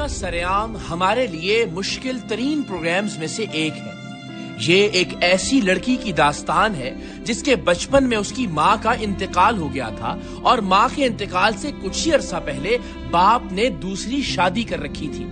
سریام ہمارے لیے مشکل ترین پروگرامز میں سے ایک ہے۔ یہ ایک ایسی لڑکی کی داستان ہے جس کے بچپن میں اس کی ماں کا انتقال ہو گیا تھا اور ماں کے انتقال سے کچھ ہی عرصہ پہلے باپ نے دوسری شادی کر رکھی تھی۔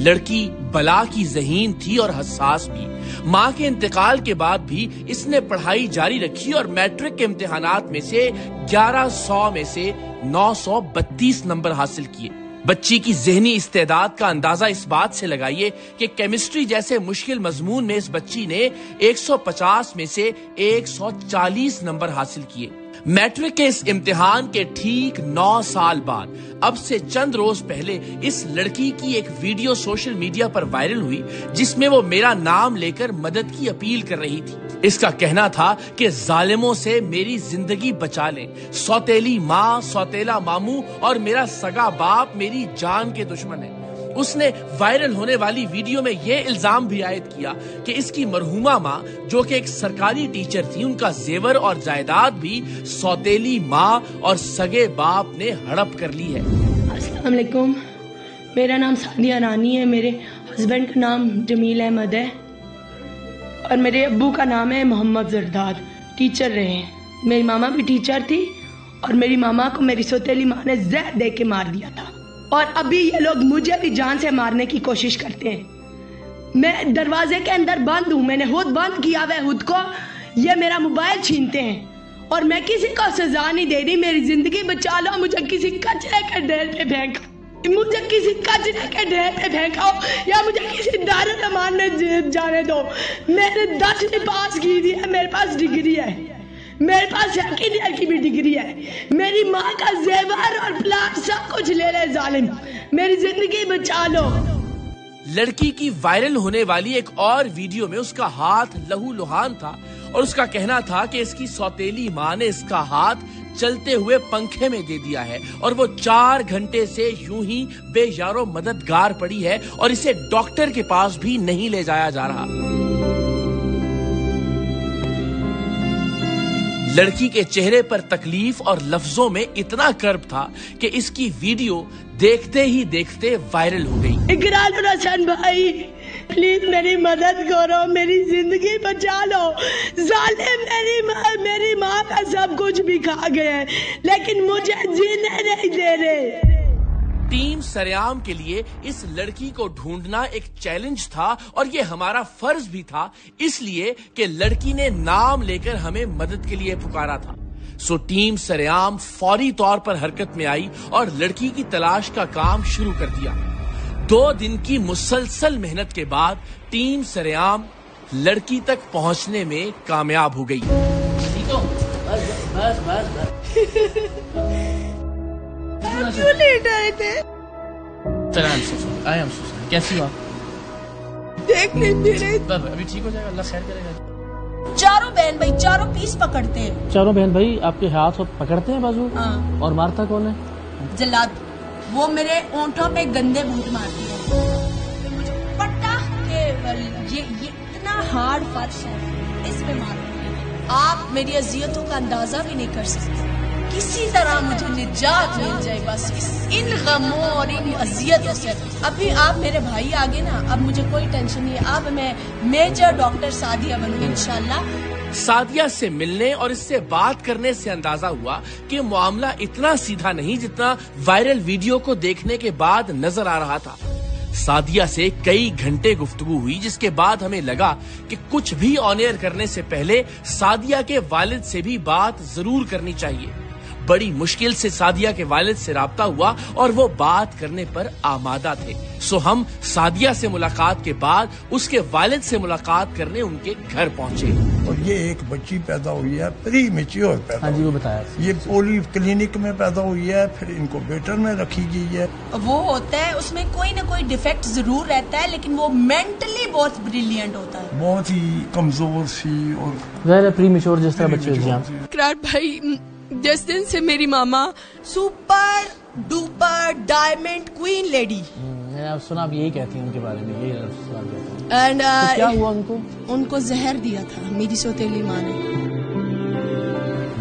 لڑکی بلا کی ذہین تھی اور حساس بھی۔ ماں کے انتقال کے بعد بھی اس نے پڑھائی جاری رکھی اور میٹرک کے امتحانات میں سے 1100 میں سے 932 نمبر حاصل کیے۔ بچی کی ذہنی استعداد کا اندازہ اس بات سے لگائیے کہ کیمسٹری جیسے مشکل مضمون میں اس بچی نے 150 میں سے 140 نمبر حاصل کیے۔ میٹرک کے اس امتحان کے ٹھیک 9 سال بعد اب سے چند روز پہلے اس لڑکی کی ایک ویڈیو سوشل میڈیا پر وائرل ہوئی جس میں وہ میرا نام لے کر مدد کی اپیل کر رہی تھی۔ اس کا کہنا تھا کہ ظالموں سے میری زندگی بچا لیں، سوتیلی ماں، سوتیلا ماموں اور میرا سگا باپ میری جان کے دشمن ہیں۔ اس نے وائرل ہونے والی ویڈیو میں یہ الزام بھی عائد کیا کہ اس کی مرحومہ ماں جو کہ ایک سرکاری ٹیچر تھی، ان کا زیور اور جائیداد بھی سوتیلی ماں اور سگے باپ نے ہڑپ کر لی ہے۔ السلام علیکم، میرا نام سعدیہ رانی ہے، میرے ہسبینڈ کا نام جمیل احمد ہے اور میرے ابو کا نام ہے محمد زرداد، ٹیچر رہے ہیں۔ میری ماما بھی ٹیچر تھی اور میری ماما کو میری سوتیلی ماں نے زہر دے کے مار دیا تھا اور ابھی یہ لوگ مجھے بھی جان سے مارنے کی کوشش کرتے ہیں۔ میں دروازے کے اندر بند ہوں، میں نے خود بند کیا ہوا ہے خود کو، یہ میرا موبائل چھینتے ہیں اور میں کسی کو سزا نہیں دے رہی۔ میری زندگی بچا لو، مجھے کسی کچرے کے ڈھیر پہ پھینکا، مجھے کسی کچرے کے ڈھیر پہ پھینکاؤ یا مجھے کسی دارالمان میں جانے دو۔ میں نے 10ویں پاس کی تھی، میرے پاس ڈگری ہے، میرے پاس سیکنڈ ایئر کی بھی ڈگری ہے۔ میری ماں کا زیور اور پلاٹ سب کچھ لے لے ظالم، میری زندگی بچا لو۔ لڑکی کی وائرل ہونے والی ایک اور ویڈیو میں اس کا ہاتھ لہو لہان تھا اور اس کا کہنا تھا کہ اس کی سوتیلی ماں نے اس کا ہاتھ چلتے ہوئے پنکھے میں دے دیا ہے اور وہ 4 گھنٹے سے یوں ہی بے یارو مددگار پڑی ہے اور اسے ڈاکٹر کے پاس بھی نہیں لے جایا جا رہا۔ لڑکی کے چہرے پر تکلیف اور لفظوں میں اتنا کرب تھا کہ اس کی ویڈیو دیکھتے ہی دیکھتے وائرل ہو گئی۔ اقرار الحسن بھائی، پلیز میری مدد کرو، میری زندگی بچا لو۔ ظالم میری ماں کا سب کچھ بھی کھا گئے ہیں لیکن مجھے جینے نہیں دے رہے۔ ٹیم سریام کے لیے اس لڑکی کو ڈھونڈنا ایک چیلنج تھا اور یہ ہمارا فرض بھی تھا، اس لیے کہ لڑکی نے نام لے کر ہمیں مدد کے لیے پکارا تھا۔ سو ٹیم سریام فوری طور پر حرکت میں آئی اور لڑکی کی تلاش کا کام شروع کر دیا۔ 2 دن کی مسلسل محنت کے بعد ٹیم سریام لڑکی تک پہنچنے میں کامیاب ہو گئی۔ کیوں لیٹ آئے تھے؟ کیسی ہو آپ؟ دیکھ لیجیے، ابھی ٹھیک ہو جائے گا، اللہ خیر کرے گا۔ چاروں بہن بھائی چاروں پیس پکڑتے ہیں۔ چاروں بہن بھائی آپ کے ہاتھ پکڑتے ہیں بازو؟ ہاں۔ اور مارتا کون ہے؟ جلاد، وہ میرے اونٹوں پہ گندے بوٹ مارتی ہے۔ پٹا کہ یہ اتنا ہارڈ فرش ہے، اس پہ مارتی ہے۔ آپ میری اذیتوں کا اندازہ بھی نہیں کر سکتے۔ کسی طرح مجھے نجات مل جائے بس ان غموں اور ان اذیتوں سے۔ ابھی آپ میرے بھائی آگے نا، اب مجھے کوئی ٹینشن نہیں ہے۔ اب میں میجر ڈاکٹر سعدیہ بنوں گی انشاءاللہ۔ سعدیہ سے ملنے اور اس سے بات کرنے سے اندازہ ہوا کہ معاملہ اتنا سیدھا نہیں جتنا وائرل ویڈیو کو دیکھنے کے بعد نظر آ رہا تھا۔ سعدیہ سے کئی گھنٹے گفتگو ہوئی جس کے بعد ہمیں لگا کہ کچھ بھی آن ایئر کرنے سے پہلے سعدیہ کے والد سے بھی بات ضرور کرنی چاہیے۔ بڑی مشکل سے سعدیہ کے والد سے رابطہ ہوا اور وہ بات کرنے پر آمادہ تھے۔ سو ہم سعدیہ سے ملاقات کے بعد اس کے والد سے ملاقات کرنے ان کے گھر پہنچے۔ اور یہ ایک بچی پیدا ہوئی ہے، پری میچیور پیدا۔ ہاں جی، وہ بتایا۔ یہ پولی کلینک میں پیدا ہوئی ہے، پھر انکوبیٹر میں رکھی گئی ہے۔ وہ ہوتا ہے اس میں کوئی نہ کوئی ڈیفیکٹ ضرور رہتا ہے لیکن وہ مینٹلی بہت بریلینٹ ہوتا ہے۔ بہت ہی کمزور سی اور ظاہر پری میچور جس طرح بچے ہوتے ہیں۔ اقرار بھائی، جس دن سے میری mama super duper diamond queen lady, میں نے سنا آپ یہی کہتی ہیں ان کے بارے میں، یہی سوال کہتے ہیں۔ اینڈ کیا ہوا ان کو؟ ان کو زہر دیا تھا میری سوتیلی ماں نے۔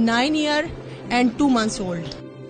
9 years and 2 months old।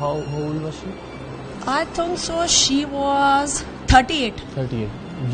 How old was she? I think so she was 38।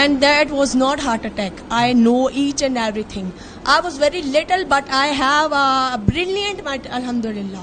And that was not heart attack. I know each and everything. I was very little, but I have a brilliant mind, alhamdulillah.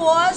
was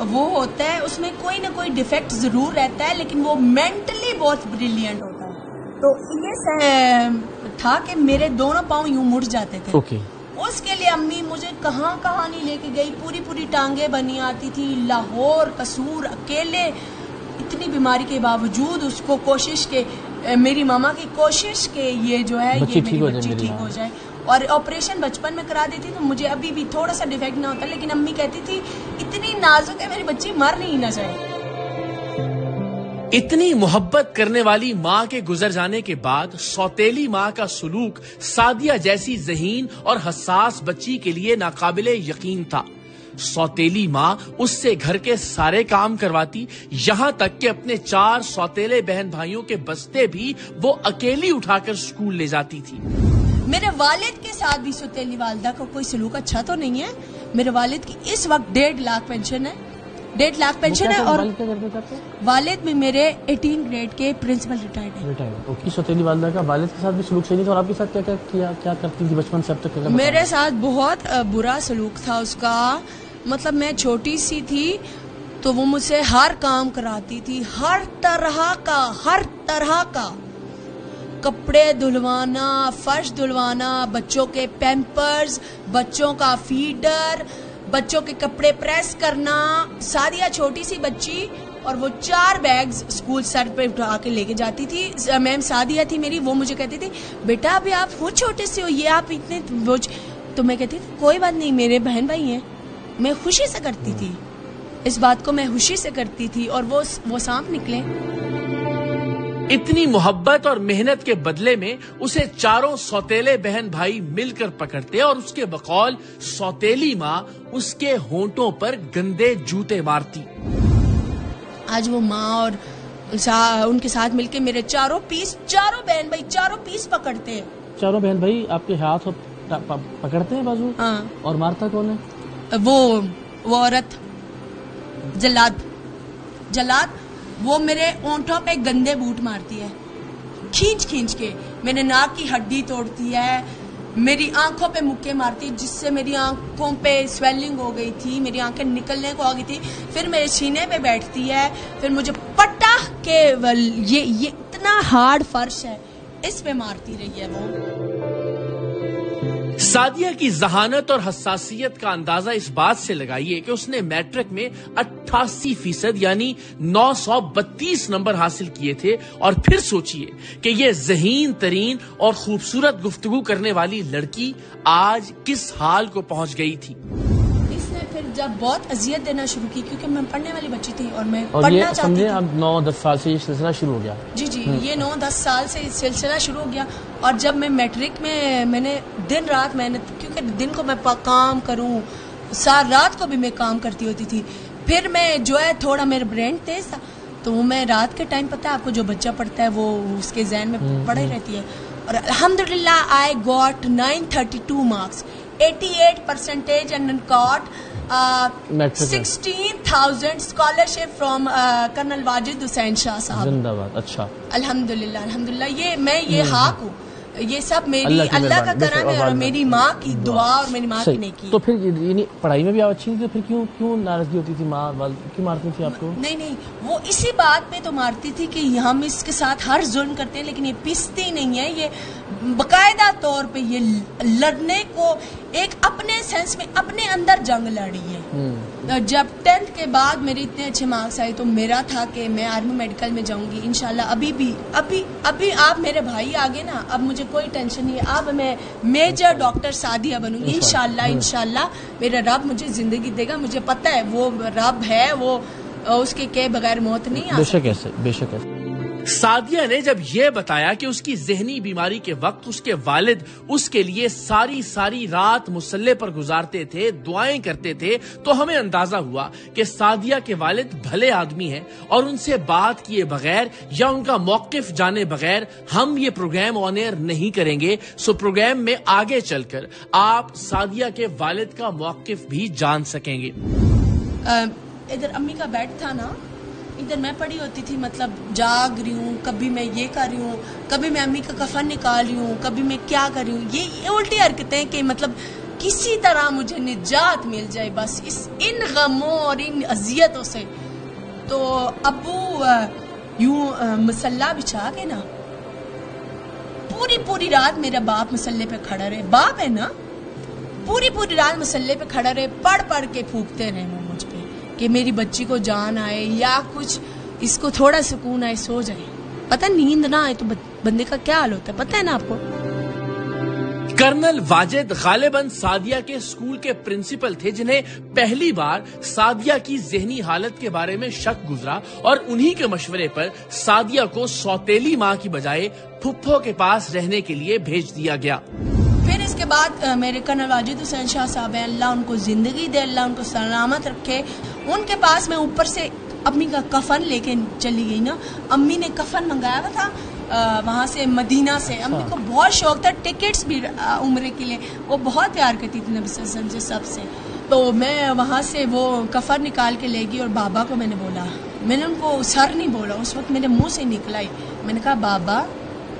وہ ہوتا ہے اس میں کوئی نہ کوئی defect ضرور رہتا ہے لیکن وہ مینٹلی بہت بریلینٹ ہوتا ہے. تو یہ تھا کہ میرے دونوں پاؤں یوں مڑ جاتے تھے. اس کے لیے امی مجھے کہاں نہیں لے کے گئی, پوری ٹانگیں بنی آتی تھی, لاہور قصور اکیلے, اتنی بیماری کے باوجود اس کو کوشش کے میری ماما کی کوشش کہ یہ جو ہے یہ میری بچی ٹھیک ہو جائے. اور آپریشن بچپن میں کرا دیتی تو مجھے ابھی بھی تھوڑا سا ڈیفیکٹ نہ ہوتا, لیکن امی کہتی تھی اتنی نازک ہے میری بچی مر نہیں نہ جائے. اتنی محبت کرنے والی ماں کے گزر جانے کے بعد سوتیلی ماں کا سلوک سعدیہ جیسی ذہین اور حساس بچی کے لیے ناقابل یقین تھا. سوتیلی ماں اس سے گھر کے سارے کام کرواتی, یہاں تک کہ اپنے 4 سوتیلے بہن بھائیوں کے بستے بھی وہ اکیلی اٹھا کر اسکول لے جاتی تھی. میرے والد کے ساتھ بھی سوتیلی والدہ کا کوئی سلوک اچھا تو نہیں ہے. میرے والد کی اس وقت 1.5 لاکھ پینشن ہے, 1.5 لاکھ پینشن ہے. اور والد میں میرے 18 گریڈ کے پرنسپل ریٹائرڈ ہیں. سوتیلی والدہ کا والد کے ساتھ بھی سلوک صحیح نہیں تھا, اور آپ کے ساتھ کیا کرتی تھی بچپن سے اب تک؟ میرے ساتھ بہت برا سلوک تھا اس کا. مطلب میں چھوٹی سی تھی تو وہ مجھ سے ہر کام کراتی تھی, ہر طرح کا کپڑے دھلوانا, فرش دھلوانا, بچوں کے پیمپرز, بچوں کا فیڈر, بچوں کے کپڑے پریس کرنا. سعدیہ چھوٹی سی بچی اور وہ 4 بیگز اسکول سر پہ اٹھا کے لے کے جاتی تھی. میم سعدیہ تھی میری, وہ مجھے کہتی تھی بیٹا ابھی آپ وہ چھوٹے سے ہو, یہ آپ اتنے تو میں کہتی تھی کوئی بات نہیں, میرے بہن بھائی ہیں. میں خوشی سے کرتی تھی اس بات کو, میں خوشی سے کرتی تھی, اور وہ سانپ نکلے. اتنی محبت اور محنت کے بدلے میں اسے 4 سوتیلے بہن بھائی مل کر پکڑتے اور اس کے بقول سوتیلی ماں اس کے ہونٹوں پر گندے جوتے مارتی. آج وہ ماں اور ان کے ساتھ مل کے میرے 4 بہن بھائی 4 پیس پکڑتے ہیں. 4 بہن بھائی آپ کے ہاتھ پکڑتے ہیں بازو؟ ہاں. اور مارتا کون ہے؟ وہ عورت جلاد وہ میرے اونٹوں پہ گندے بوٹ مارتی ہے, کھینچ کے. میرے ناک کی ہڈی توڑتی ہے, میری آنکھوں پہ مکے مارتی ہے, جس سے میری آنکھوں پہ سویلنگ ہو گئی تھی, میری آنکھیں نکلنے کو آ گئی تھی. پھر میرے سینے پہ بیٹھتی ہے, پھر مجھے پٹا کے یہ اتنا ہارڈ فرش ہے اس پہ مارتی رہی ہے وہ. سعدیہ کی ذہانت اور حساسیت کا اندازہ اس بات سے لگائیے کہ اس نے میٹرک میں 88% یعنی 932 نمبر حاصل کیے تھے, اور پھر سوچئے کہ یہ ذہین ترین اور خوبصورت گفتگو کرنے والی لڑکی آج کس حال کو پہنچ گئی تھی. اس نے پھر جب بہت اذیت دینا شروع کی, کیونکہ میں پڑھنے والی بچی تھی اور میں پڑھنا چاہتی تھی. اب 9-10 سال سے یہ سلسلہ شروع ہو گیا. جی یہ 9-10 سال سے سلسلہ شروع ہو گیا. اور جب میں میٹرک میں نے دن رات محنت, کیونکہ دن کو میں کام کروں, ساری رات کو بھی میں کام کرتی ہوتی تھی. پھر میں جو ہے تھوڑا میرا برین تیز تھا, تو میں رات کے ٹائم پتہ ہے آپ کو جو بچہ پڑھتا ہے وہ اس کے ذہن میں پڑے رہتی ہے. اور الحمدللہ I got 932 marks, 88% and got 16,000 scholarship from colonel Wajid Hussain Shah Sahab. زندہ باد. اچھا الحمدللہ یہ حق ہوں, یہ سب میری اللہ کا کرم ہے اور میری ماں کی دعا اور میری ماں کی نیکی. تو پھر یعنی پڑھائی میں بھی آپ اچھی تھی, پھر کیوں ناراضگی ہوتی تھی؟ ماں کیوں مارتی تھی آپ کو؟ نہیں, وہ اسی بات پہ تو مارتی تھی کہ ہم اس کے ساتھ ہر ظلم کرتے ہیں لیکن یہ پیستی نہیں ہے. یہ باقاعدہ طور پہ یہ لڑنے کو ایک اپنے سینس میں اپنے اندر جنگ لڑی ہے. جب 10th کے بعد میرے اتنے اچھے مارکس آئے تو میرا تھا کہ میں آرمی میڈیکل میں جاؤں گی انشاءاللہ. ابھی آپ میرے بھائی آگے نا, اب مجھے کوئی ٹینشن نہیں ہے. اب میں میجر ڈاکٹر سعدیہ بنوں گی انشاءاللہ. میرا رب مجھے زندگی دے گا, مجھے پتہ ہے وہ رب ہے, وہ اس کے بغیر موت نہیں آ سکتی. بے شک ایسے. سعدیہ نے جب یہ بتایا کہ اس کی ذہنی بیماری کے وقت اس کے والد اس کے لیے ساری رات مصلے پر گزارتے تھے, دعائیں کرتے تھے, تو ہمیں اندازہ ہوا کہ سعدیہ کے والد بھلے آدمی ہیں اور ان سے بات کیے بغیر یا ان کا موقف جانے بغیر ہم یہ پروگرام آن ایئر نہیں کریں گے. سو پروگرام میں آگے چل کر آپ سعدیہ کے والد کا موقف بھی جان سکیں گے. ادھر امی کا بیڈ تھا نا, ادھر میں پڑی ہوتی تھی, مطلب جاگ رہی ہوں, کبھی میں یہ کر رہی ہوں, کبھی میں امی کا کفن نکال رہی ہوں, کبھی میں کیا کر رہی ہوں. یہ الٹی حرکتیں کہ مطلب کسی طرح مجھے نجات مل جائے بس ان غموں اور ان اذیتوں سے. تو ابو یوں مسلح بچھا کے نا پوری رات میرا باپ مسلح پہ کھڑا رہے, باپ ہے نا, پوری رات مسلح پہ کھڑا رہے, پڑھ کے پھونکتے رہے وہ مجھ پہ کہ میری بچی کو جان آئے یا کچھ اس کو تھوڑا سکون آئے, سو جائے. پتہ نیند نہ آئے تو بندے کا کیا حال ہوتا ہے, پتہ ہے نا آپ کو. کرنل واجد غالباً سعدیہ کے اسکول کے پرنسپل تھے جنہیں پہلی بار سعدیہ کی ذہنی حالت کے بارے میں شک گزرا اور انہی کے مشورے پر سعدیہ کو سوتیلی ماں کی بجائے پھپھو کے پاس رہنے کے لیے بھیج دیا گیا. پھر اس کے بعد میرے کرنل واجد حسین شاہ صاحب ہیں, اللہ ان کو زندگی دے, اللہ ان کو سلامت رکھے. ان کے پاس میں اوپر سے امی کا کفن لے کے چلی گئی نا. امی نے کفن منگایا ہوا تھا وہاں سے مدینہ سے. امی کو بہت شوق تھا ٹکٹس بھی عمرے کے لیے, وہ بہت پیار کرتی تھی نبی صلی اللہ علیہ وسلم سے سب سے. تو میں وہاں سے وہ کفن نکال کے لے گئی اور بابا کو میں نے بولا, میں نے ان کو سر نہیں بولا, اس وقت میرے منہ سے نکلا ہی, میں نے کہا بابا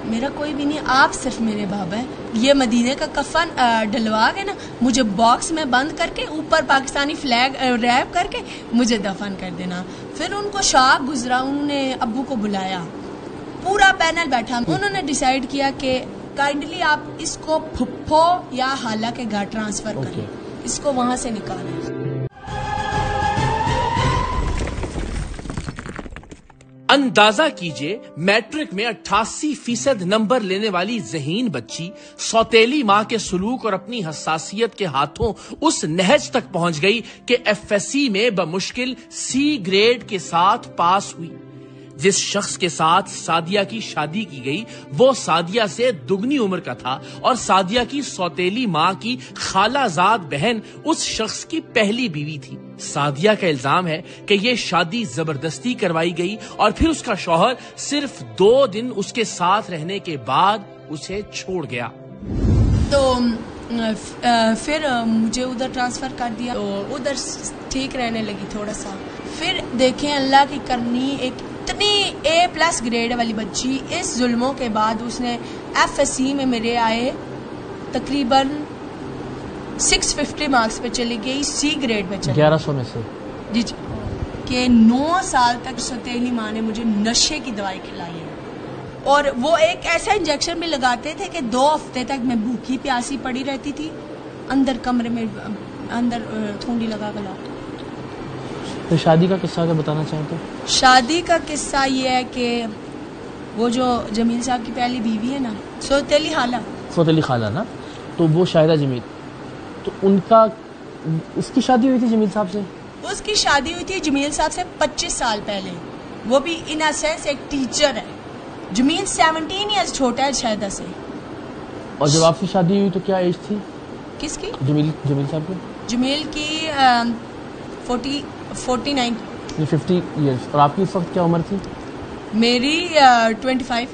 میرا کوئی بھی نہیں, آپ صرف میرے بابا ہیں. یہ مدینے کا کفن ڈلوا کے نا مجھے باکس میں بند کر کے اوپر پاکستانی فلیگ ریپ کر کے مجھے دفن کر دینا. پھر ان کو شوق گزرا, انہوں نے ابو کو بلایا, پورا پینل بیٹھا, انہوں نے ڈیسائیڈ کیا کہ کائنڈلی آپ اس کو پھپھو یا خالہ کے گھر ٹرانسفر کریں, اس کو وہاں سے نکالیں. اندازہ کیجئے میٹرک میں 88% نمبر لینے والی ذہین بچی سوتیلی ماں کے سلوک اور اپنی حساسیت کے ہاتھوں اس نہج تک پہنچ گئی کہ FSC میں بمشکل C گریڈ کے ساتھ پاس ہوئی. جس شخص کے ساتھ سعدیہ کی شادی کی گئی وہ سعدیہ سے دگنی عمر کا تھا اور سعدیہ کی سوتیلی ماں کی خالہ زاد بہن اس شخص کی پہلی بیوی تھی. سعدیہ کا الزام ہے کہ یہ شادی زبردستی کروائی گئی اور پھر اس کا شوہر صرف 2 دن اس کے ساتھ رہنے کے بعد اسے چھوڑ گیا. تو پھر مجھے ادھر ٹرانسفر کر دیا, تو ادھر ٹھیک رہنے لگی تھوڑا سا. پھر دیکھیں اللہ کی کرنی, ایک اتنی A+ گریڈ والی بچی, اس ظلموں کے بعد اس نے FSC میں میرے آئے تقریباً 650 مارکس پہ چلی گئی, C گریڈ پہ چلی 1100 میں سے. جی کہ 9 سال تک سوتیلی ماں نے مجھے نشے کی دوائی کھلائی ہے, اور وہ ایک ایسا انجیکشن بھی لگاتے تھے کہ 2 ہفتے تک میں بھوکی پیاسی پڑی رہتی تھی اندر کمرے میں, اندر تھونڈی لگا کے لاتے. تو شادی کا قصہ اگر بتانا چاہیں تو. شادی کا قصہ یہ ہے کہ وہ جو جمیل صاحب کی پہلی بیوی ہے نا, سوتیلی خالہ نا, تو وہ شاہدہ جمیل, تو ان کا اس کی شادی ہوئی تھی جمیل صاحب سے. اس کی شادی ہوئی تھی جمیل صاحب سے 25 سال پہلے. وہ بھی ان اے سینس ایک ٹیچر ہے. جمیل 17 ایئرز چھوٹا ہے شاہدہ سے. اور جب آپ کی شادی ہوئی تو کیا ایج تھی کس کی؟ جمیل صاحب کی. جمیل کی 49 50 ایئرز. اور آپ کی اس وقت کیا عمر تھی؟ میری 25.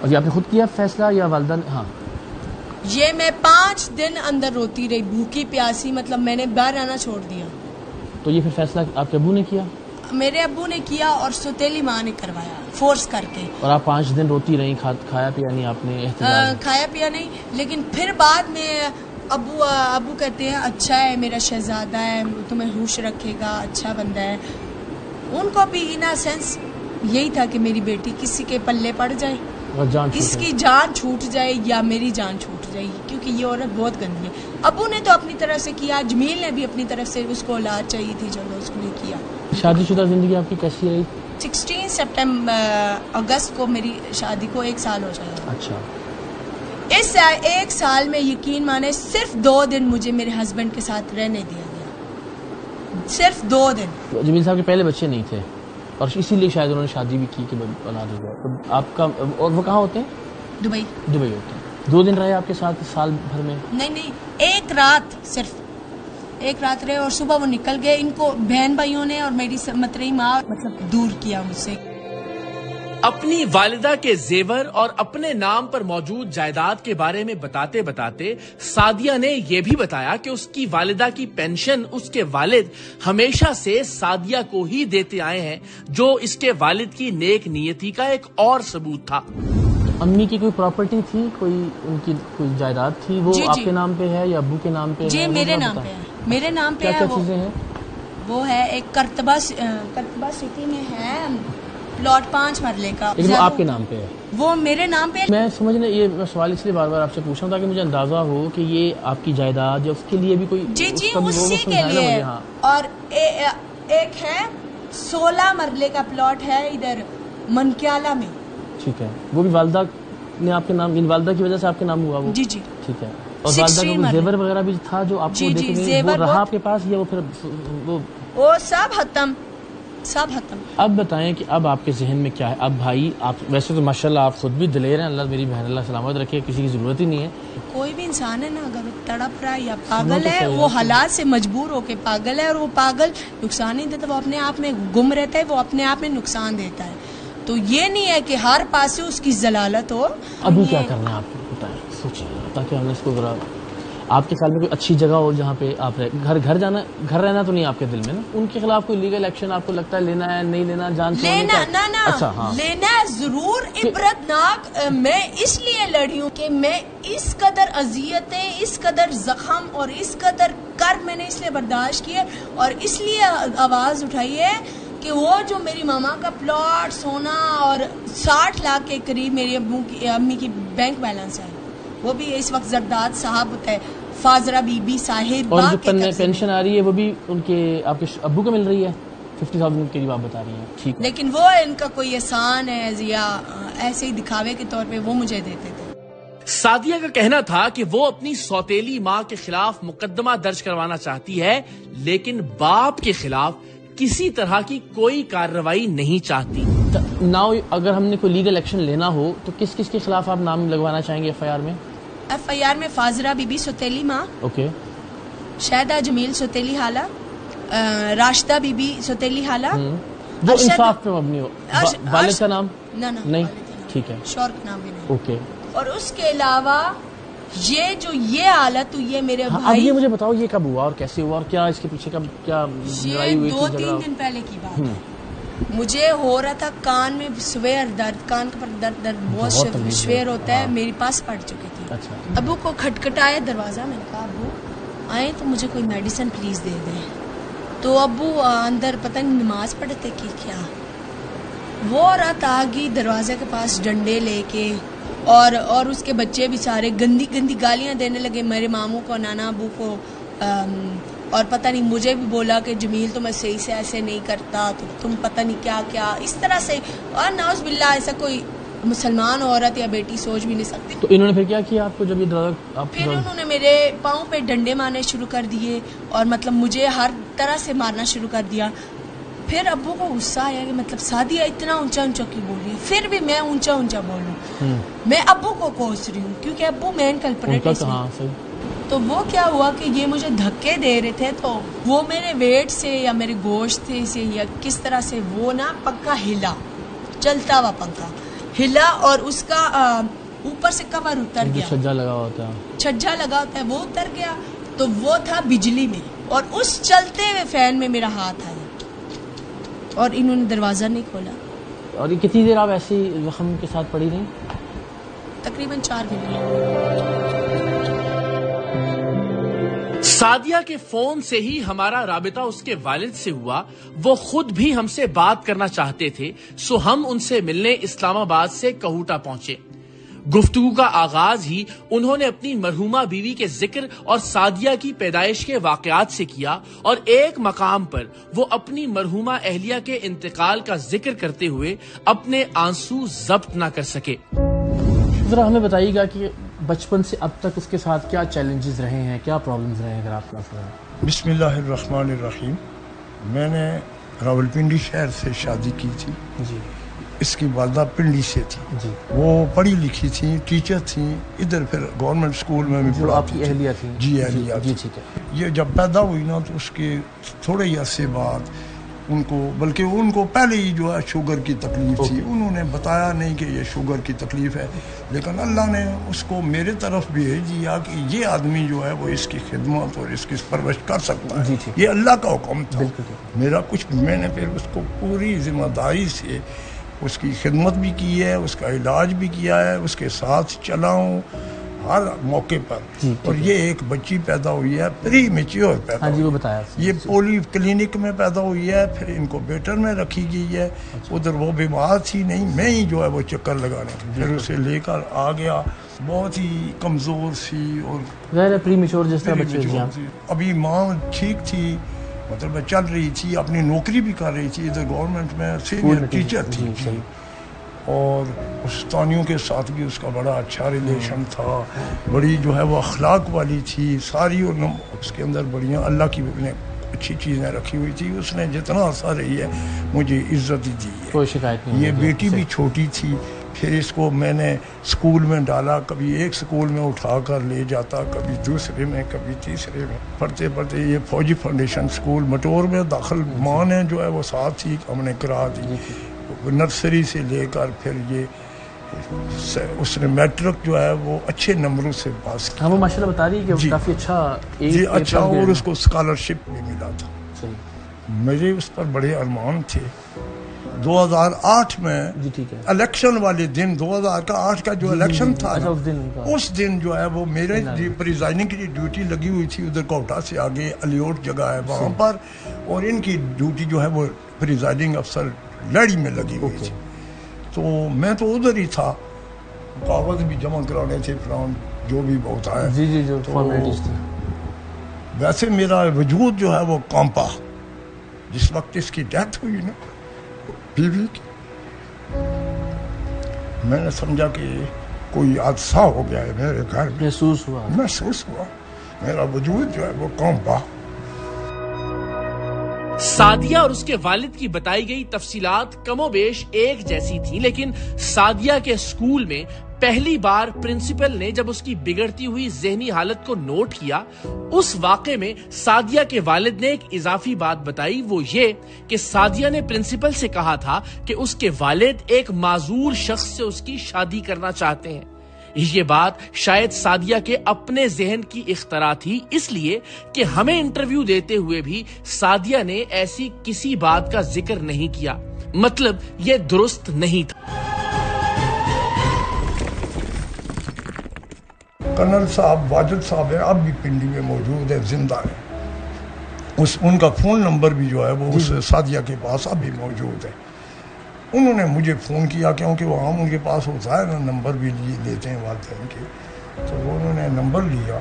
اور یہ آپ نے خود کیا فیصلہ یا والدہ نے؟ ہاں. یہ میں 5 دن اندر روتی رہی بھوکی پیاسی, مطلب میں نے باہر آنا چھوڑ دیا. تو یہ پھر فیصلہ آپ کے ابو نے کیا؟ میرے ابو نے کیا اور سوتیلی ماں نے کروایا فورس کر کے. اور آپ 5 دن روتی رہی, کھایا پیا نہیں آپ نے؟ کھایا پیا نہیں, لیکن پھر بعد میں ابو کہتے ہیں اچھا ہے میرا شہزادہ ہے, تمہیں ہوش رکھے گا, اچھا بندہ ہے. ان کو بھی ان اے سینس یہی تھا کہ میری بیٹی کسی کے پلے پڑ جائے, اس کی جان چھوٹ جائے یا میری جان چھوٹ جائے, کیونکہ یہ عورت بہت گندی ہے. ابو نے تو اپنی طرف سے کیا, جمیل نے بھی اپنی طرف سے, اس کو اولاد چاہیے تھی, چلو اس نے کیا. شادی شدہ زندگی آپ کی کیسی رہی؟ 16 اگست کو میری شادی کو 1 سال ہو جائے. اچھا. اس 1 سال میں یقین مانے صرف 2 دن مجھے میرے ہسبینڈ کے ساتھ رہنے دیا گیا, صرف 2 دن. جمیل صاحب کے پہلے بچے نہیں تھے اور اسی لیے شاید انہوں نے شادی بھی کی کہ اولاد ہو گیا. تو آپ کا, اور وہ کہاں ہوتے ہیں؟ دبئی ہوتے ہیں. 2 دن رہے آپ کے ساتھ سال بھر میں؟ نہیں, 1 رات, صرف 1 رات رہے اور صبح وہ نکل گئے. ان کو بہن بھائیوں نے اور میری مترئی ماں مطلب دور کیا مجھ سے. اپنی والدہ کے زیور اور اپنے نام پر موجود جائیداد کے بارے میں بتاتے بتاتے سعدیہ نے یہ بھی بتایا کہ اس کی والدہ کی پینشن اس کے والد ہمیشہ سے سعدیہ کو ہی دیتے آئے ہیں, جو اس کے والد کی نیک نیتی کا ایک اور ثبوت تھا. امی کی کوئی پراپرٹی تھی, کوئی ان کی کوئی جائیداد تھی, وہ آپ کے نام پہ ہے یا ابو کے نام پہ؟ جی میرے نام پہ ہے, میرے نام پہ ہے. کیا چیزیں ہیں وہ ہے ایک کرتبہ سٹی میں ہے پلاٹ 5 مرلے کا, لیکن وہ آپ کے نام پہ ہے؟ وہ میرے نام پہ. میں سمجھنے یہ سوال اس لیے بار بار آپ سے پوچھ رہا ہوں تاکہ مجھے اندازہ ہو کہ یہ آپ کی جائیداد یا اس کے لیے بھی کوئی جی اسی کے لیے. اور ایک ہے 16 مرلے کا پلاٹ ہے ادھر منکیالہ میں. ٹھیک ہے, وہ بھی والدہ نے آپ کے نام, والدہ کی وجہ سے آپ کے نام ہوا وہ؟ جی جی ٹھیک ہے. اور والدہ کا کوئی زیور وغیرہ بھی تھا جو آپ کو دیکھنے وہ رہا آپ کے پاس, یا وہ پھر وہ سب ختم؟ اب بتائیں کہ اب آپ کے ذہن میں کیا ہے؟ اب بھائی آپ ویسے تو ماشاءاللہ آپ خود بھی دلیر ہیں, اللہ میری بہن اللہ سلامت رکھے, کسی کی ضرورت ہی نہیں ہے. کوئی بھی انسان ہے نا, اگر وہ تڑپ رہا ہے یا پاگل ہے, وہ حالات سے مجبور ہو کے پاگل ہے, اور وہ پاگل نقصان نہیں دیتا, وہ اپنے آپ میں گم رہتا ہے, وہ اپنے آپ میں نقصان دیتا ہے. تو یہ نہیں ہے کہ ہر پاس سے اس کی ضلالت ہو. ابھی کیا کرنا ہے آپ کو بتائیں, سوچیں تاکہ ہم نے اس کو ذرا, آپ کے خیال میں کوئی اچھی جگہ ہو جہاں پہ آپ گھر رہنا تو نہیں آپ کے دل میں نا, ان کے خلاف کوئی لیگل ایکشن آپ کو لگتا ہے لینا ہے نہیں لینا, جان لینا لینا ضرور عبرت ناک. میں اس لیے لڑی ہوں کہ میں اس قدر اذیتیں, اس قدر زخم اور اس قدر کرب میں نے اس لیے برداشت کیے, اور اس لیے آواز اٹھائی ہے کہ وہ جو میری ماما کا پلاٹ سونا اور 60 لاکھ کے قریب میری امی کی بینک بیلنس ہے, وہ بھی اس وقت زرداد صاحب ہوتا ہے, فاضرہ بی بی صاحب. اور جو پینشن آ رہی ہے وہ بھی ان کے آپ کے ابو کو مل رہی ہے 50,000 کے لیے آپ بتا رہی ہیں. ٹھیک, لیکن وہ ان کا کوئی احسان ہے یا ایسے ہی دکھاوے کے طور پہ وہ مجھے دیتے تھے. سعدیہ کا کہنا تھا کہ وہ اپنی سوتیلی ماں کے خلاف مقدمہ درج کروانا چاہتی ہے, لیکن باپ کے خلاف کسی طرح کی کوئی کارروائی نہیں چاہتی. ناؤ اگر ہم نے کوئی لیگل ایکشن لینا ہو تو کس کے خلاف آپ نام لگوانا چاہیں گے ایف آئی آر میں؟ فاضرہ بی بی سوتیلی ماں, اوکے, شاہدہ جمیل سوتیلی حالہ, راشدہ بی بی سوتیلی حالہ. وہ انصاف پہ مبنی ہو. والد کا نام نہیں؟ ٹھیک ہے, شور کا نام بھی نہیں. اوکے. اور اس کے علاوہ یہ حالت ہوئی ہے میرے بھائی. اب یہ مجھے بتاؤ یہ کب ہوا اور کیسے ہوا, اور کیا اس کے پیچھے کیا لڑائی ہوئی تھی؟ 2-3 دن پہلے کی بات ہے. مجھے ہو رہا تھا کان میں سویر درد, کان پر درد بہت شویر ہوتا ہے, میری پاس پڑ چکی تھی. ابو کو کھٹکھٹایا دروازہ, میں نے کہا ابو آئے تو مجھے کوئی میڈیسن پلیز دے دیں. تو ابو اندر پتہ نہیں نماز پڑھتے کہ کیا, وہ رات آ گئی دروازے کے پاس ڈنڈے لے کے, اور اس کے بچے بھی سارے گندی گندی گالیاں دینے لگے میرے ماموں کو, نانا ابو کو, اور پتہ نہیں مجھے بھی بولا کہ جمیل تو میں صحیح سے ایسے نہیں کرتا, تو تم پتہ نہیں کیا کیا اس طرح سے. اور نعوذ باللہ ایسا کوئی مسلمان عورت یا بیٹی سوچ بھی نہیں سکتی. تو انہوں نے پھر کیا کیا آپ کو جب یہ پھر انہوں نے میرے پاؤں پہ ڈنڈے مارنے شروع کر دیے, اور مطلب مجھے ہر طرح سے مارنا شروع کر دیا. پھر ابو کو غصہ آیا کہ مطلب سعدیہ اتنا اونچا اونچا کیوں بول رہی ہے, پھر بھی میں اونچا اونچا بولوں. میں ابو کو کوس رہی ہوں کیونکہ ابو مین کلپریٹ ہے. تو وہ کیا ہوا کہ یہ مجھے دھکے دے رہے تھے, تو وہ میرے ویٹ سے یا میرے گوشت سے یا کس طرح سے وہ نا پنکھا ہلا, چلتا ہوا پنکھا ہلا, اور اس کا اوپر سے کور اتر گیا, چھجا لگا ہوتا ہے وہ اتر گیا. تو وہ تھا بجلی میں, اور اس چلتے ہوئے فین میں میرا ہاتھ آیا, اور انہوں نے دروازہ نہیں کھولا. اور یہ کتنی دیر آپ ایسی زخم کے ساتھ پڑی رہی؟ تقریباً 4 گھنٹے. سعدیہ کے فون سے ہی ہمارا رابطہ اس کے والد سے ہوا. وہ خود بھی ہم سے بات کرنا چاہتے تھے, سو ہم ان سے ملنے اسلام آباد سے کہوٹہ پہنچے. گفتگو کا آغاز ہی انہوں نے اپنی مرحومہ بیوی کے ذکر اور سعدیہ کی پیدائش کے واقعات سے کیا, اور ایک مقام پر وہ اپنی مرحومہ اہلیہ کے انتقال کا ذکر کرتے ہوئے اپنے آنسو ضبط نہ کر سکے. ذرا ہمیں بتائیے گا کہ بچپن سے اب تک اس کے ساتھ کیا چیلنجز رہے ہیں, کیا پرابلمز رہے ہیں, اگر آپ کا. بسم اللہ الرحمن الرحیم. میں نے راولپنڈی شہر سے شادی کی تھی. جی. اس کی والدہ پنڈی سے تھی. جی. وہ پڑھی لکھی تھی, ٹیچر تھی, ادھر پھر گورنمنٹ اسکول میں بھی پڑھاتی. آپ کی اہلیہ تھی؟ جی اہلیہ. جی ٹھیک ہے. یہ جب پیدا ہوئی نا تو اس کے تھوڑے ہی عرصے بعد ان کو, بلکہ ان کو پہلے ہی جو ہے شوگر کی تکلیف تھی. انہوں نے بتایا نہیں کہ یہ شوگر کی تکلیف ہے, لیکن اللہ نے اس کو میرے طرف بھیج دیا کہ یہ آدمی جو ہے وہ اس کی خدمت اور اس کی پرورش کر سکتا ہے. یہ اللہ کا حکم تھا, میرا کچھ. میں نے پھر اس کو پوری ذمہ داری سے اس کی خدمت بھی کی ہے, اس کا علاج بھی کیا ہے, اس کے ساتھ چلا ہوں ہر موقع پر. اور یہ ایک بچی پیدا ہوئی ہے پری میچیور پیدا ہوئی, وہ بتایا یہ پولی کلینک میں پیدا ہوئی ہے, پھر ان کو بیٹر میں رکھی گئی ہے. ادھر وہ بیمار تھی نہیں, میں ہی جو ہے وہ چکر لگانے, پھر اسے لے کر آ گیا. بہت ہی کمزور سی اور پری میچور جس طرح بچے. ابھی ماں ٹھیک تھی, مطلب چل رہی تھی, اپنی نوکری بھی کر رہی تھی ادھر گورنمنٹ میں, سینئر ٹیچر تھی, اور استانیوں کے ساتھ بھی اس کا بڑا اچھا ریلیشن تھا. بڑی جو ہے وہ اخلاق والی تھی ساری, اور اس کے اندر بڑیاں اللہ کی اچھی چیزیں رکھی ہوئی تھی. اس نے جتنا عرصہ رہی ہے مجھے عزت دی ہے, کوئی شکایت نہیں. یہ بیٹی بھی چھوٹی تھی, پھر اس کو میں نے اسکول میں ڈالا, کبھی ایک اسکول میں اٹھا کر لے جاتا, کبھی دوسرے میں, کبھی تیسرے میں. پڑھتے پڑھتے یہ فوجی فاؤنڈیشن اسکول مٹور میں داخل, ماں نے جو ہے وہ ساتھ تھی, ہم نے کرا دی. نرسری سے لے کر پھر یہ اس نے میٹرک جو ہے وہ اچھے نمبروں سے پاس کیا. وہ ماشاءاللہ بتا رہی ہے کہ کافی اچھا اچھا, اور اس کو اسکالرشپ بھی ملا تھا. میرے اس پر بڑے ارمان تھے. 2008 میں الیکشن والے دن, 2008 کا جو الیکشن تھا اس دن جو ہے وہ میرے پریزائڈنگ کی ڈیوٹی لگی ہوئی تھی ادھر کوٹا سے آگے الیوٹ جگہ ہے وہاں پر, اور ان کی ڈیوٹی جو ہے وہ پریزائڈنگ افسر لڑی میں لگی ہوئی تھی. تو میں تو ادھر ہی تھا, کاغذ بھی جمع کرانے تھے, فلان جو بھی بہت آیا. ویسے میرا وجود جو ہے وہ کانپا جس وقت اس کی ڈیتھ ہوئی نا بیوی کی, میں نے سمجھا کہ کوئی حادثہ ہو گیا ہے میرے گھر میں. محسوس ہوا میرا وجود جو ہے وہ کانپا. سعدیہ اور اس کے والد کی بتائی گئی تفصیلات کم و بیش ایک جیسی تھیں, لیکن سعدیہ کے اسکول میں پہلی بار پرنسپل نے جب اس کی بگڑتی ہوئی ذہنی حالت کو نوٹ کیا, اس واقعے میں سعدیہ کے والد نے ایک اضافی بات بتائی. وہ یہ کہ سعدیہ نے پرنسپل سے کہا تھا کہ اس کے والد ایک معذور شخص سے اس کی شادی کرنا چاہتے ہیں. یہ بات شاید سعدیہ کے اپنے ذہن کی اختراع تھی, اس لیے کہ ہمیں انٹرویو دیتے ہوئے بھی سعدیہ نے ایسی کسی بات کا ذکر نہیں کیا. مطلب یہ درست نہیں تھا. کرنل صاحب واجد صاحب ہیں, اب بھی پنڈی میں موجود ہے, زندہ ہے. ان کا فون نمبر بھی جو ہے وہ اس سعدیہ کے پاس اب بھی موجود ہے. انہوں نے مجھے فون کیا, کیونکہ وہ عام ان کے پاس ہوتا ہے نا, نمبر بھی لیتے ہیں والدین کے, تو انہوں نے نمبر لیا,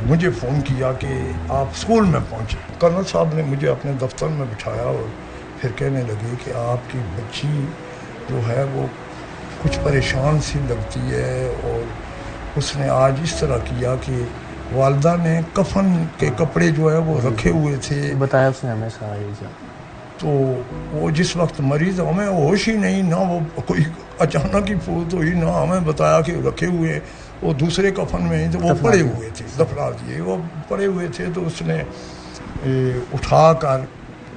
مجھے فون کیا کہ آپ اسکول میں پہنچے. کرنل صاحب نے مجھے اپنے دفتر میں بٹھایا اور پھر کہنے لگے کہ آپ کی بچی جو ہے وہ کچھ پریشان سی لگتی ہے, اور اس نے آج اس طرح کیا کہ والدہ نے کفن کے کپڑے جو ہے وہ رکھے ہوئے تھے, بتایا اس نے ہمیں سارا. تو وہ جس وقت مریض, ہمیں ہوش ہی نہیں, نہ وہ کوئی اچانک ہی فوت ہوئی, نہ ہمیں بتایا کہ رکھے ہوئے, وہ دوسرے کفن میں ہی تو وہ پڑے ہوئے تھے, دفنا دیے, وہ پڑے ہوئے تھے. تو اس نے اٹھا کر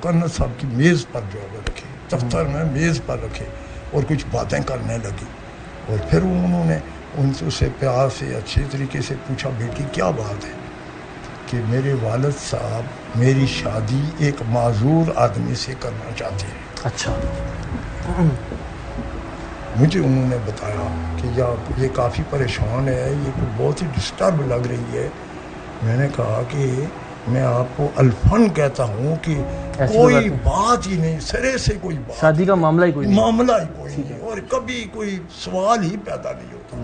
کرنل صاحب کی میز پر جو ہے رکھے, دفتر میں میز پر رکھے, اور کچھ باتیں کرنے لگی. اور پھر انہوں نے ان سے پیار سے اچھے طریقے سے پوچھا, بیٹی کیا بات ہے؟ کہ میرے والد صاحب میری شادی ایک معذور آدمی سے کرنا چاہتے ہیں. اچھا. مجھے انہوں نے بتایا کہ یہ کافی پریشان ہے, یہ بہت ہی ڈسٹرب لگ رہی ہے. میں نے کہا کہ میں آپ کو الفن کہتا ہوں کہ کوئی بات ہی نہیں, سرے سے کوئی بات, شادی کا معاملہ ہی کوئی نہیں, اور کبھی کوئی سوال ہی پیدا نہیں ہوتا.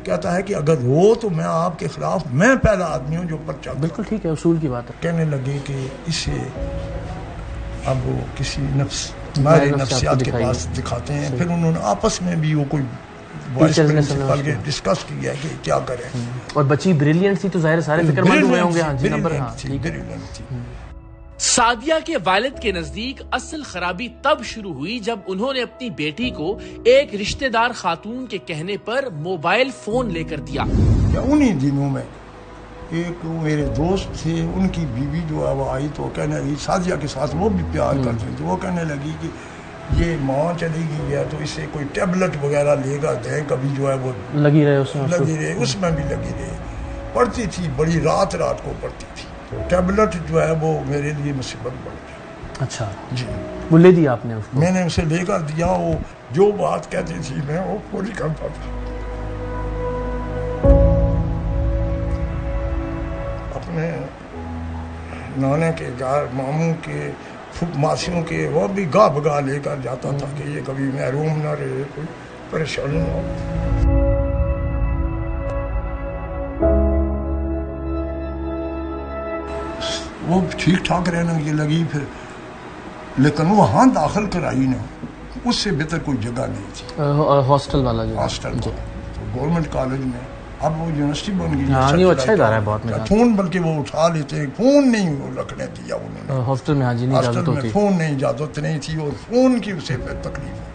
کہتا ہے کہ اگر ہو تو میں آپ کے خلاف, میں پہلا آدمی ہوں جو پرچہ. بالکل ٹھیک ہے, اصول کی بات ہے. کہنے لگے کہ اسے اب وہ کسی نفسیات کے پاس دکھاتے ہیں. پھر انہوں نے آپس میں بھی وہ کوئی پرنسپل کے ڈسکس کیا کہ کیا کریں. اور بچی بریلینٹ تھی تو ظاہر سارے فکر مند ہوئے ہوں گے. ہاں جی, نمبر تھی. سعدیہ کے والد کے نزدیک اصل خرابی تب شروع ہوئی جب انہوں نے اپنی بیٹی کو ایک رشتہ دار خاتون کے کہنے پر موبائل فون لے کر دیا. انہی دنوں میں ایک میرے دوست تھے, ان کی بیوی جو ہے وہ آئی تو کہنے لگی, سعدیہ کے ساتھ وہ بھی پیار کرتے تھے, وہ کہنے لگی کہ یہ ماں چلی گئی ہے تو اسے کوئی ٹیبلٹ وغیرہ لے کر دیں, کبھی جو ہے وہ لگی رہے, اس میں بھی لگی رہے. پڑھتی تھی, بڑی رات کو پڑھتی تھی. ٹیبلٹ جو ہے وہ میرے لیے مصیبت بن گئی. اچھا جی وہ لے دیا آپ نے اس کو؟ میں نے اسے لے کر دیا. وہ جو بات کہتی تھی میں وہ پوری کرتا تھا. اپنے نانے کے گھر ماموں کے ماسیوں کے وہ بھی گاہ بگاہ لے کر جاتا تھا کہ یہ کبھی محروم نہ رہے, کوئی پریشانی نہ ہو. وہ ٹھیک ٹھاک رہنے لگی پھر, لیکن وہاں داخل کرائی نا, اس سے بہتر کوئی جگہ نہیں تھی. ہاسٹل والا جو ہاسٹل تو گورنمنٹ کالج میں, اب وہ یونیورسٹی بن گئی. ہاں نہیں اچھا ادارہ ہے بہت. فون بلکہ وہ اٹھا لیتے, فون نہیں وہ رکھنے دیا انہوں نے ہاسٹل میں. ہاں جی نہیں اجازت ہوتی, فون نہیں اجازت نہیں تھی, اور فون کی اسے پھر تکلیف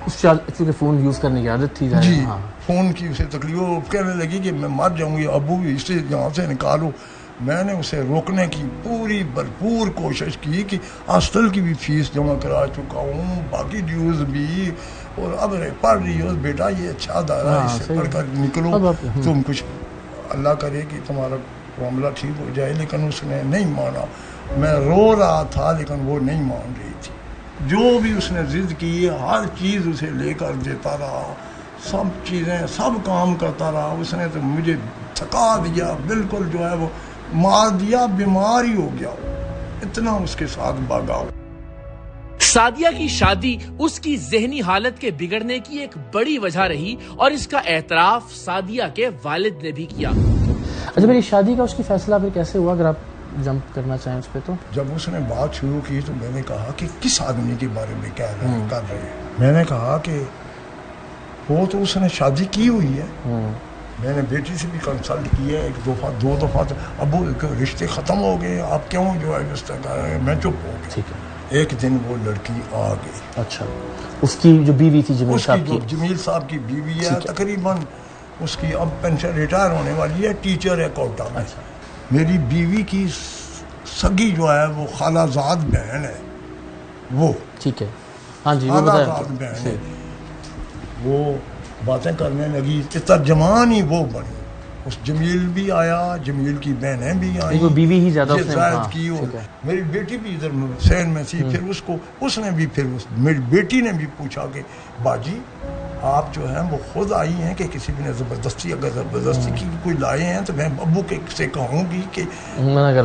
اس چونکہ فون یوز کرنے کی عادت تھی. جی فون کی اسے تکلیف, وہ کہنے لگی کہ میں مر جاؤں گی, ابو اسے یہاں سے نکالو. میں نے اسے روکنے کی پوری بھرپور کوشش کی کہ ہاسٹل کی بھی فیس جمع کرا چکا ہوں, باقی ڈیوز بھی, اور اب پڑھ رہی ہو بیٹا, یہ اچھا ادارہ ہے, اس سے پڑھ کر نکلو, تم کچھ اللہ کرے کہ تمہارا معاملہ ٹھیک ہو جائے. لیکن اس نے نہیں مانا. میں رو رہا تھا لیکن وہ نہیں مان رہی تھی. جو بھی اس نے ضد کی ہر چیز اسے لے کر دیتا رہا, سب چیزیں سب کام کرتا رہا. اس نے تو مجھے تھکا دیا, بالکل جو ہے وہ مار دیا, بیمار ہی ہو گیا, اتنا اس کے ساتھ بھاگا. سعدیہ کی شادی اس کی ذہنی حالت کے بگڑنے کی ایک بڑی وجہ رہی, اور اس کا اعتراف سعدیہ کے والد نے بھی کیا. اچھا میری شادی کا اس کی فیصلہ پھر کیسے ہوا, اگر آپ جمپ کرنا چاہیں اس پہ؟ تو جب اس نے بات شروع کی تو میں نے کہا کہ کس آدمی کے بارے میں کہہ رہے ہیں, کر رہے ہیں. میں نے کہا کہ وہ تو اس نے شادی کی ہوئی ہے. میں نے بیٹی سے بھی کنسلٹ کیا ایک دفعہ دو دفعہ, ابو رشتے ختم ہو گئے, آپ کیوں جو ہے رشتہ کر رہے ہیں. میں چپ ہو گیا. ٹھیک ہے. ایک دن وہ لڑکی آ گئی. اچھا اس کی جو بیوی تھی جمیل صاحب کی, جمیل صاحب کی بیوی ہے, تقریباً اس کی اب پینشن ریٹائر ہونے والی ہے, ٹیچر ہے کوٹا میں. میری بیوی کی سگی جو ہے وہ خالہ زاد بہن ہے. وہ ٹھیک ہے, ہاں جی خالہ زاد بہن ہے. وہ باتیں کرنے لگی, ترجمان ہی وہ بنی. اس جمیل بھی آیا, جمیل کی بہنیں بھی آئیں, وہ بیوی ہی زیادہ زائد کی. میری بیٹی بھی ادھر حسین میں تھی. پھر اس نے بھی میری بیٹی نے بھی پوچھا کہ باجی آپ جو ہیں وہ خود آئی ہیں کہ کسی بھی نے زبردستی, اگر زبردستی کی کوئی لائے ہیں تو میں ابو کے سے کہوں گی کہ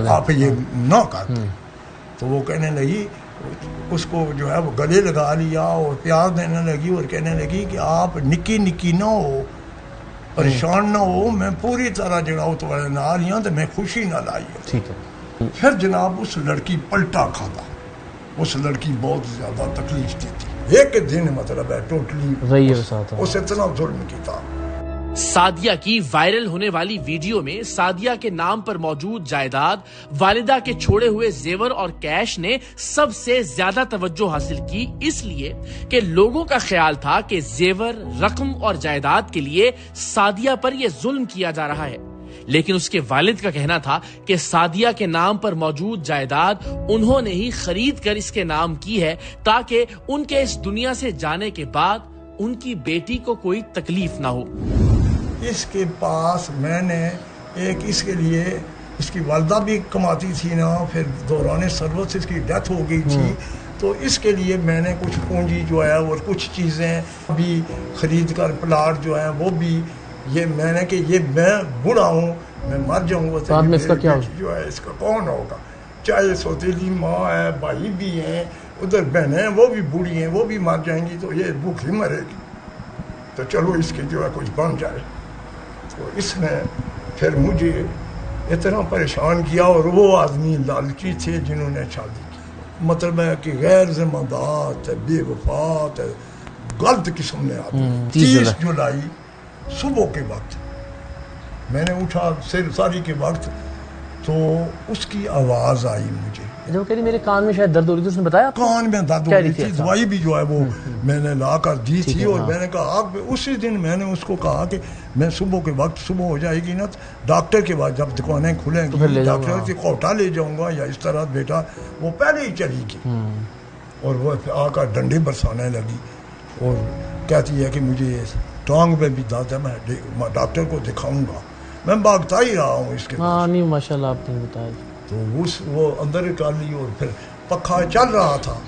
آپ یہ نہ کرتے. تو وہ کہنے لگی, اس کو جو ہے وہ گلے لگا لیا اور پیار دینے لگی, اور کہنے لگی کہ آپ نکی نکی نہ ہو, پریشان نہ ہو, میں پوری طرح جناب تمہارے نال ہی ہوں, تو میں خوشی نہ لائی. ٹھیک ہے. پھر جناب اس لڑکی پلٹا کھاتا. اس لڑکی بہت زیادہ تکلیف دیتی. ایک دن مطلب ہے ٹوٹلی اس اتنا ظلم کیا. سعدیہ کی وائرل ہونے والی ویڈیو میں سعدیہ کے نام پر موجود جائیداد, والدہ کے چھوڑے ہوئے زیور اور کیش نے سب سے زیادہ توجہ حاصل کی, اس لیے کہ لوگوں کا خیال تھا کہ زیور, رقم اور جائیداد کے لیے سعدیہ پر یہ ظلم کیا جا رہا ہے. لیکن اس کے والد کا کہنا تھا کہ سعدیہ کے نام پر موجود جائیداد انہوں نے ہی خرید کر اس کے نام کی ہے, تاکہ ان کے اس دنیا سے جانے کے بعد ان کی بیٹی کو کوئی تکلیف نہ ہو. اس کے پاس میں نے ایک, اس کے لیے اس کی والدہ بھی کماتی تھی نا, پھر دوران سروس اس کی ڈیتھ ہو گئی تھی, تو اس کے لیے میں نے کچھ پونجی جو ہے اور کچھ چیزیں بھی خرید کر, پلاٹ جو ہے وہ بھی, یہ میں نے کہ یہ میں بوڑھا ہوں, میں مر جاؤں گا تو اس کا کیا جو ہے اس کا کون ہوگا. چاہے سوتیلی ماں ہے, بھائی بھی ہیں, ادھر بہنیں وہ بھی بوڑھی ہیں, وہ بھی مر جائیں گی, تو یہ بھوکھی مرے گی. تو چلو اس کے جو ہے کچھ بن جائے. تو اس نے پھر مجھے اتنا پریشان کیا, اور وہ آدمی لالچی تھے جنہوں نے شادی کی, مطلب ہے کہ غیر ذمہ دار, بے وفا, غلط قسم نے آدمی. 30 جولائی صبح کے وقت میں نے اٹھا ساری کے وقت, تو اس کی آواز آئی مجھے. جو کہہ رہی میرے کان میں شاید درد ہو رہی تھی, اس نے بتایا کان میں درد ہو رہی تھی, دوائی بھی جو ہے وہ میں نے لا کر دی تھی. اور میں نے کہا اسی دن میں نے اس کو کہا کہ میں صبح کے وقت, صبح ہو جائے گی نا ڈاکٹر کے بعد جب دکانیں کھلیں گی, ڈاکٹر کی کوٹا لے جاؤں گا یا اس طرح. بیٹا وہ پہلے ہی چلی گئی, اور وہ آ کر ڈنڈے برسانے لگی, اور کہتی ہے کہ مجھے ٹانگ میں بھی درد ہے, میں ڈاکٹر کو دکھاؤں گا. میں بھاگتا ہی رہا ہوں اس کے. ہاں نہیں ماشاءاللہ آپ نے بتایا. تو وہ اندر نکال لی اور پھر پنکھا چل رہا تھا،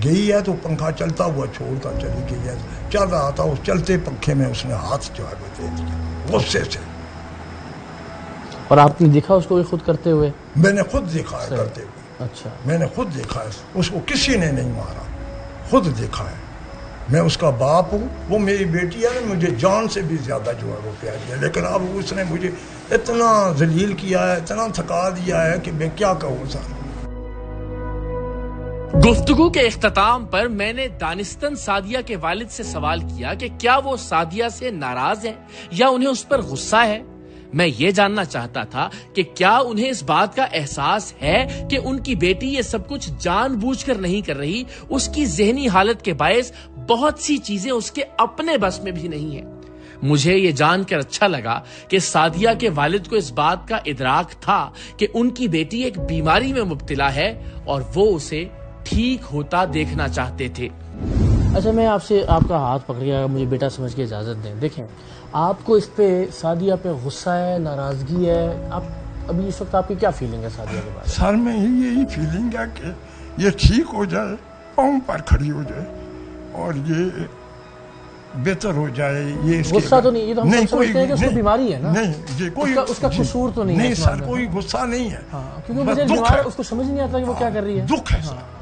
گئی ہے تو پنکھا چلتا ہوا چھوڑ کر چلی گئی ہے، چل رہا تھا اس چلتے پنکھے میں اس نے ہاتھ جو ہے وہ دے دیا غصے سے. اور آپ نے دیکھا اس کو خود کرتے ہوئے؟ میں نے خود دیکھا ہے کرتے ہوئے. اچھا. میں نے خود دیکھا ہے، اس کو کسی نے نہیں مارا، خود دیکھا ہے. میں اس کا باپ ہوں، وہ میری بیٹی ہے، مجھے جان سے بھی زیادہ جو ہے وہ پیاری ہے، لیکن اب اس نے مجھے اتنا ذلیل کیا ہے، اتنا تھکا دیا ہے کہ میں کیا کہوں سر. گفتگو کے اختتام پر میں نے دانستن سعدیہ کے والد سے سوال کیا کہ کیا وہ سعدیہ سے ناراض ہیں یا انہیں اس پر غصہ ہے. میں یہ جاننا چاہتا تھا کہ کیا انہیں اس بات کا احساس ہے کہ ان کی بیٹی یہ سب کچھ جان بوجھ کر نہیں کر رہی، اس کی ذہنی حالت کے باعث بہت سی چیزیں اس کے اپنے بس میں بھی نہیں ہیں. مجھے یہ جان کر اچھا لگا کہ سعدیہ کے والد کو اس بات کا ادراک تھا کہ ان کی بیٹی ایک بیماری میں مبتلا ہے اور وہ اسے ٹھیک ہوتا دیکھنا چاہتے تھے. اچھا، میں آپ سے آپ کا ہاتھ پکڑیا، مجھے بیٹا سمجھ کے اجازت دیں. دیکھیں، آپ کو اس پہ سعدیہ پہ غصہ ہے، ناراضگی ہے؟ آپ ابھی اس وقت آپ کی کیا فیلنگ ہے سعدیہ کے بارے میں؟ سر میں یہی فیلنگ ہے کہ یہ ٹھیک ہو جائے، پاؤں پر کھڑی ہو جائے اور یہ بہتر ہو جائے. یہ غصہ تو نہیں، یہ تو ہم سمجھتے ہیں کہ اس کو بیماری ہے نا. نہیں، یہ کوئی اس کا قصور تو نہیں ہے. نہیں سر، کوئی غصہ نہیں ہے. کیونکہ مجھے اس کو سمجھ نہیں آتا کہ وہ کیا کر رہی ہے. دکھ ہے سر.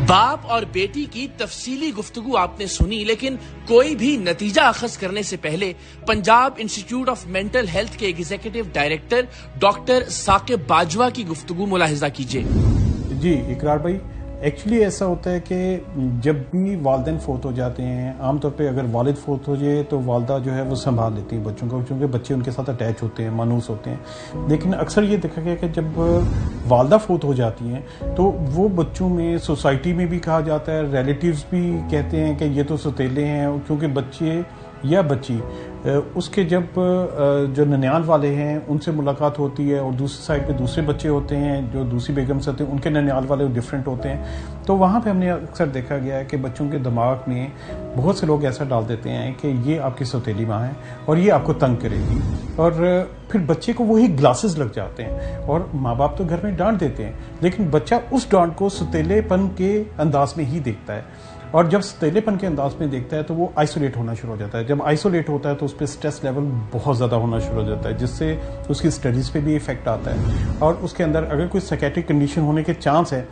باپ اور بیٹی کی تفصیلی گفتگو آپ نے سنی، لیکن کوئی بھی نتیجہ اخذ کرنے سے پہلے Punjab institute of mental health کے executive director doctor Saqib Bajwa کی گفتگو ملاحظہ کیجیے. جی اقرار بھائی، ایکچولی ایسا ہوتا ہے کہ جب بھی والدین فوت ہو جاتے ہیں، عام طور پہ اگر والد فوت ہو جائے تو والدہ جو ہے وہ سنبھال لیتی ہیں بچوں کو، کیونکہ بچے ان کے ساتھ اٹیچ ہوتے ہیں، مانوس ہوتے ہیں. لیکن اکثر یہ دیکھا گیا کہ جب والدہ فوت ہو جاتی ہیں تو وہ بچوں میں، سوسائٹی میں بھی کہا جاتا ہے، ریلیٹیوز بھی کہتے ہیں کہ یہ تو سوتیلے ہیں، کیونکہ بچے یا بچی اس کے جب جو ننیال والے ہیں ان سے ملاقات ہوتی ہے اور دوسری سائڈ پہ دوسرے بچے ہوتے ہیں جو دوسری بیگم سے ہوتے ہیں، ان کے ننیال والے ڈفرینٹ ہوتے ہیں. تو وہاں پہ ہم نے اکثر دیکھا گیا ہے کہ بچوں کے دماغ میں بہت سے لوگ ایسا ڈال دیتے ہیں کہ یہ آپ کی سوتیلی ماں ہے اور یہ آپ کو تنگ کرے گی، اور پھر بچے کو وہی گلاسز لگ جاتے ہیں اور ماں باپ تو گھر میں ڈانٹ دیتے ہیں، لیکن بچہ اس ڈانٹ کو سوتیلے پن کے انداز میں ہی دیکھتا ہے. اور جب سوتیلے پن کے انداز میں دیکھتا ہے تو وہ آئسولیٹ ہونا شروع ہو جاتا ہے. جب آئسولیٹ ہوتا ہے تو اس پہ سٹریس لیول بہت زیادہ ہونا شروع ہو جاتا ہے، جس سے اس کی اسٹڈیز پہ بھی افیکٹ آتا ہے، اور اس کے اندر اگر کوئی سائکیٹرک کنڈیشن ہونے کے چانس ہے